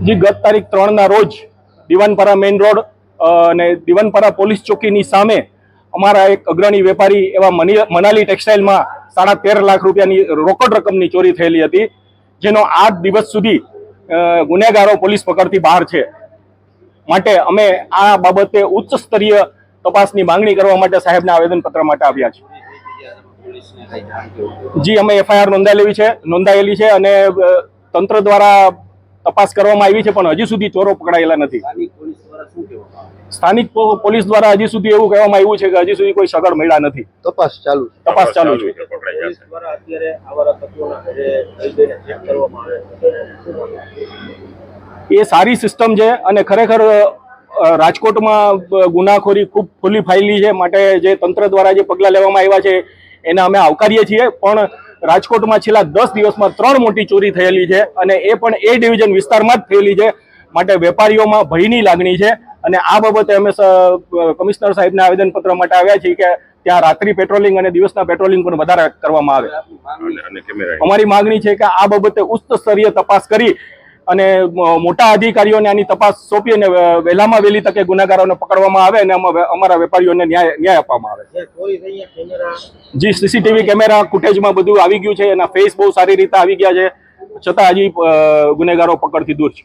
જે ગત તારીખ 3ના રોજ દીવાનપરા મેઇન રોડ અને દીવાનપરા પોલીસ ચોકીની સામે અમારા એક અગ્રણી વેપારી એવા મનાલી ટેક્સટાઇલમાં 13.5 લાખ રૂપિયાની રોકડ રકમની ચોરી થયેલી હતી, જેનો 8 દિવસ સુધી ગુનેગારો પોલીસ પકડથી બહાર છે. માટે અમે આ બાબતે ઉચ્ચ સ્તરીય તપાસની માંગણી કરવા માટે સાહેબના આવેદનપત્ર માટે આવ્યા છે. જી, અમે એફઆઈઆર નોંધાયેલી છે અને તંત્ર દ્વારા તપાસ કરવામાં આવી છે, પણ હજી સુધી ચોરો પકડાયેલા નથી. સ્થાનિક પોલીસ દ્વારા હજી સુધી એવું કહેવામાં આવ્યું છે કે હજી સુધી કોઈ સગડ મળ્યા નથી. તપાસ ચાલુ છે. એ સારી સિસ્ટમ છે અને ખરેખર રાજકોટમાં ગુનાખોરી ખૂબ ફૂલી ફાયેલી છે. માટે જે તંત્ર દ્વારા જે પગલાં લેવામાં આવ્યા છે એને અમે આવકારીએ છીએ. પણ રાજકોટમાં છેલ્લા 10 દિવસમાં 3 મોટી ચોરી થયેલી છે અને એ પણ એ ડિવિઝન વિસ્તારમાં જ થયેલી છે. માટે વેપારીઓમાં ભયની લાગણી છે અને આ બાબતે અમે કમિશનર સાહેબના આવેદનપત્ર માટે આવ્યા છીએ કે ત્યાં રાત્રિ પેટ્રોલિંગ અને દિવસના પેટ્રોલિંગ પણ વધારે કરવામાં આવે. અમારી માંગણી છે કે આ બાબતે ઉચ્ચ સ્તરીય તપાસ કરી અને મોટા અધિકારીઓને આની તપાસ સોંપી અને વહેલામાં વહેલી તકે ગુનેગારોને પકડવામાં આવે અને અમારા વેપારીઓને ન્યાય આપવામાં આવે. જી, સીસીટીવી કેમેરા ફૂટેજમાં બધું આવી ગયું છે. એના ફેસ બહુ સારી રીતે આવી ગયા છે, છતાં હજી ગુનેગારો પકડથી દૂર છે.